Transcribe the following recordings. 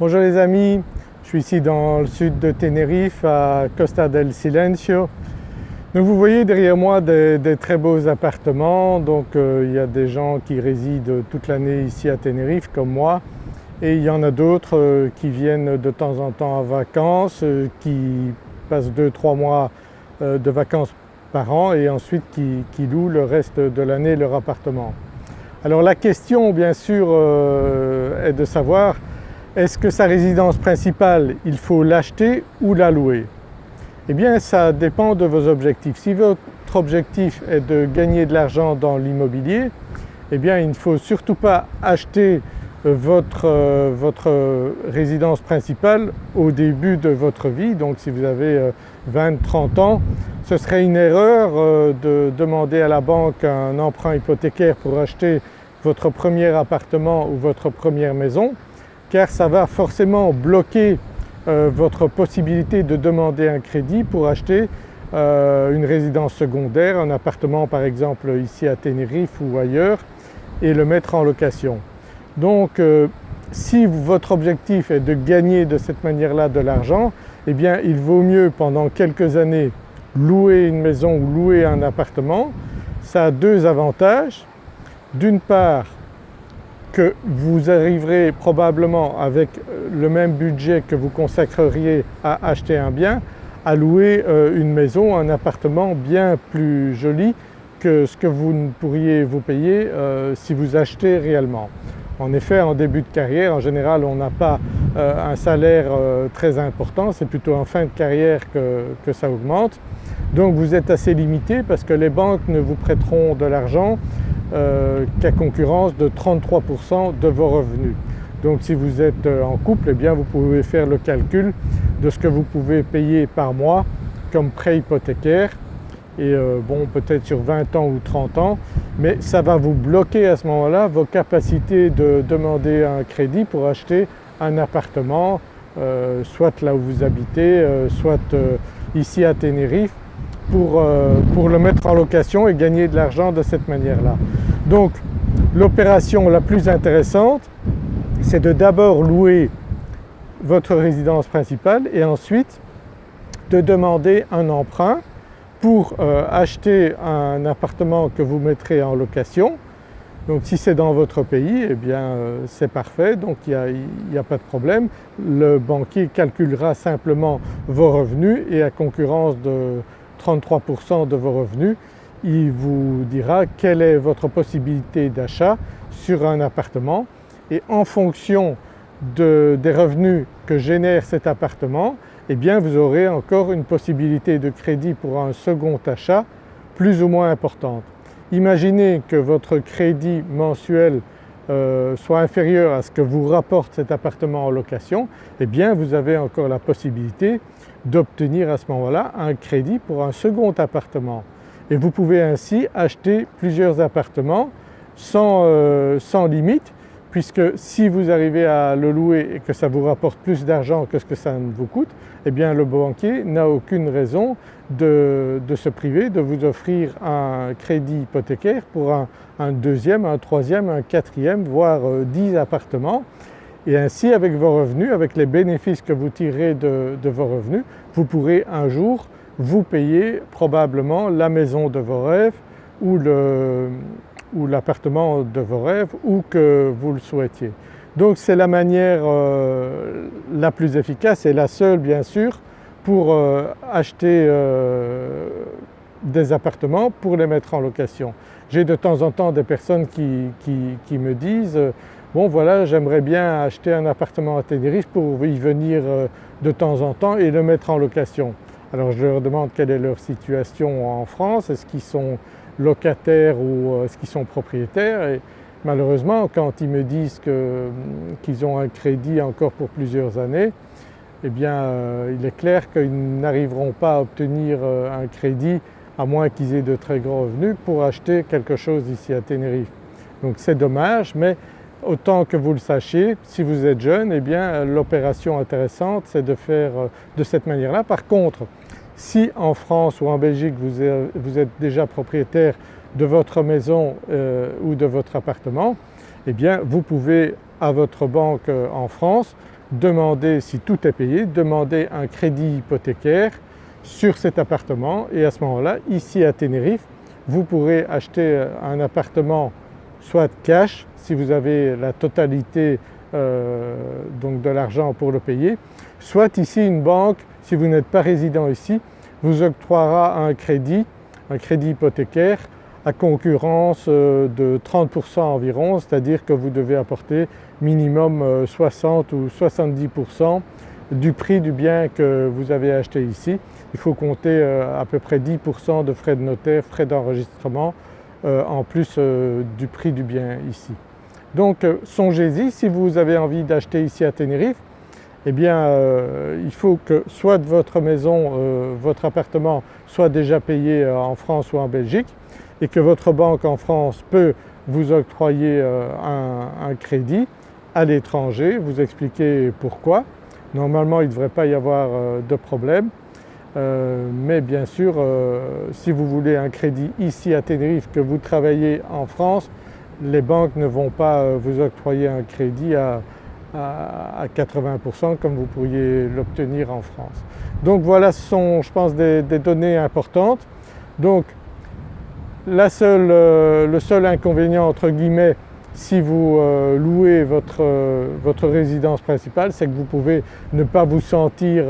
Bonjour les amis, je suis ici dans le sud de Tenerife à Costa del Silencio. Donc vous voyez derrière moi des très beaux appartements, donc il y a des gens qui résident toute l'année ici à Tenerife comme moi, et il y en a d'autres qui viennent de temps en temps en vacances, qui passent 2-3 mois de vacances par an et ensuite qui louent le reste de l'année leur appartement. Alors la question bien sûr est de savoir, est-ce que sa résidence principale, il faut l'acheter ou la louer? Eh bien ça dépend de vos objectifs. Si votre objectif est de gagner de l'argent dans l'immobilier, eh bien il ne faut surtout pas acheter votre résidence principale au début de votre vie. Donc si vous avez 20-30 ans, ce serait une erreur de demander à la banque un emprunt hypothécaire pour acheter votre premier appartement ou votre première maison, car ça va forcément bloquer votre possibilité de demander un crédit pour acheter une résidence secondaire, un appartement par exemple ici à Tenerife ou ailleurs, et le mettre en location. Donc si votre objectif est de gagner de cette manière-là de l'argent, eh bien il vaut mieux pendant quelques années louer une maison ou louer un appartement. Ça a deux avantages. D'une part, que vous arriverez probablement avec le même budget que vous consacreriez à acheter un bien, à louer une maison, un appartement bien plus joli que ce que vous ne pourriez vous payer si vous achetez réellement. En effet, en début de carrière, en général, on n'a pas un salaire très important, c'est plutôt en fin de carrière que ça augmente. Donc vous êtes assez limité parce que les banques ne vous prêteront de l'argent qu'à concurrence de 33% de vos revenus. Donc si vous êtes en couple, eh bien vous pouvez faire le calcul de ce que vous pouvez payer par mois comme prêt hypothécaire, et bon, peut-être sur 20 ans ou 30 ans, mais ça va vous bloquer à ce moment-là vos capacités de demander un crédit pour acheter un appartement, soit là où vous habitez, soit ici à Tenerife, pour le mettre en location et gagner de l'argent de cette manière-là. Donc l'opération la plus intéressante, c'est de d'abord louer votre résidence principale et ensuite de demander un emprunt pour acheter un appartement que vous mettrez en location. Donc si c'est dans votre pays, eh bien c'est parfait, donc il n'y a pas de problème. Le banquier calculera simplement vos revenus et à concurrence de 33% de vos revenus, il vous dira quelle est votre possibilité d'achat sur un appartement, et en fonction des revenus que génère cet appartement, eh bien vous aurez encore une possibilité de crédit pour un second achat plus ou moins importante. Imaginez que votre crédit mensuel soit inférieur à ce que vous rapporte cet appartement en location, eh bien vous avez encore la possibilité d'obtenir à ce moment-là un crédit pour un second appartement. Et vous pouvez ainsi acheter plusieurs appartements sans limite, puisque si vous arrivez à le louer et que ça vous rapporte plus d'argent que ce que ça vous coûte, eh bien le banquier n'a aucune raison de se priver de vous offrir un crédit hypothécaire pour un deuxième, un troisième, un quatrième, voire 10 appartements. Et ainsi avec vos revenus, avec les bénéfices que vous tirez de vos revenus, vous pourrez un jour vous payer probablement la maison de vos rêves ou l'appartement de vos rêves, où que vous le souhaitiez. Donc c'est la manière la plus efficace et la seule bien sûr pour acheter des appartements pour les mettre en location. J'ai de temps en temps des personnes qui me disent bon voilà, j'aimerais bien acheter un appartement à Tenerife pour y venir de temps en temps et le mettre en location. Alors je leur demande quelle est leur situation en France, est-ce qu'ils sont locataires ou est-ce qu'ils sont propriétaires, et malheureusement quand ils me disent qu'ils ont un crédit encore pour plusieurs années, eh bien il est clair qu'ils n'arriveront pas à obtenir un crédit à moins qu'ils aient de très gros revenus pour acheter quelque chose ici à Tenerife. Donc c'est dommage, mais autant que vous le sachiez, si vous êtes jeune, eh bien l'opération intéressante c'est de faire de cette manière-là. Par contre, si en France ou en Belgique vous êtes déjà propriétaire de votre maison ou de votre appartement, eh bien vous pouvez à votre banque en France, demandez, si tout est payé, demandez un crédit hypothécaire sur cet appartement et à ce moment-là, ici à Tenerife, vous pourrez acheter un appartement soit cash si vous avez la totalité donc de l'argent pour le payer, soit ici une banque, si vous n'êtes pas résident ici, vous octroiera un crédit hypothécaire à concurrence de 30% environ, c'est-à-dire que vous devez apporter minimum 60 ou 70% du prix du bien que vous avez acheté ici. Il faut compter à peu près 10% de frais de notaire, frais d'enregistrement en plus du prix du bien ici. Donc songez-y, si vous avez envie d'acheter ici à Tenerife, eh bien il faut que soit votre maison, votre appartement soit déjà payé en France ou en Belgique et que votre banque en France peut vous octroyer un crédit à l'étranger, vous expliquez pourquoi. Normalement il ne devrait pas y avoir de problème, mais bien sûr si vous voulez un crédit ici à Tenerife, que vous travaillez en France, les banques ne vont pas vous octroyer un crédit à 80% comme vous pourriez l'obtenir en France. Donc voilà, ce sont je pense des données importantes. Donc le seul inconvénient entre guillemets si vous louez votre résidence principale, c'est que vous pouvez ne pas vous sentir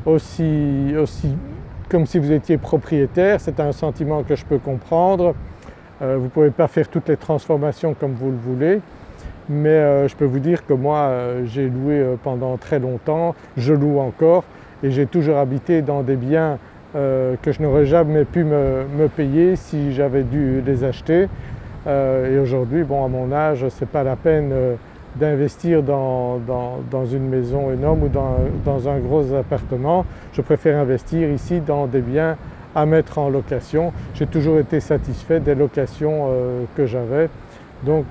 aussi comme si vous étiez propriétaire. C'est un sentiment que je peux comprendre. Vous ne pouvez pas faire toutes les transformations comme vous le voulez, mais je peux vous dire que moi j'ai loué pendant très longtemps, je loue encore et j'ai toujours habité dans des biens que je n'aurais jamais pu me payer si j'avais dû les acheter. Et aujourd'hui, bon, à mon âge, ce n'est pas la peine d'investir dans une maison énorme ou dans un gros appartement. Je préfère investir ici dans des biens à mettre en location. J'ai toujours été satisfait des locations que j'avais. Donc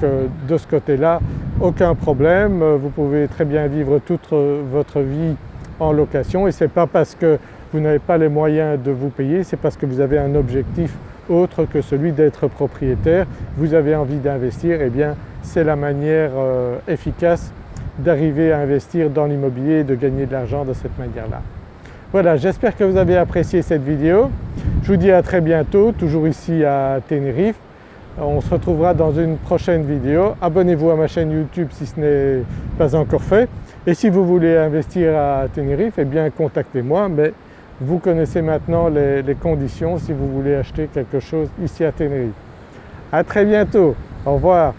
de ce côté-là, aucun problème. Vous pouvez très bien vivre toute votre vie en location et ce n'est pas parce que vous n'avez pas les moyens de vous payer, c'est parce que vous avez un objectif autre que celui d'être propriétaire. Vous avez envie d'investir, et bien c'est la manière efficace d'arriver à investir dans l'immobilier et de gagner de l'argent de cette manière-là. Voilà, j'espère que vous avez apprécié cette vidéo. Je vous dis à très bientôt, toujours ici à Tenerife. On se retrouvera dans une prochaine vidéo. Abonnez-vous à ma chaîne YouTube si ce n'est pas encore fait. Et si vous voulez investir à Tenerife, eh bien contactez-moi. Mais vous connaissez maintenant les conditions si vous voulez acheter quelque chose ici à Tenerife. À très bientôt, au revoir.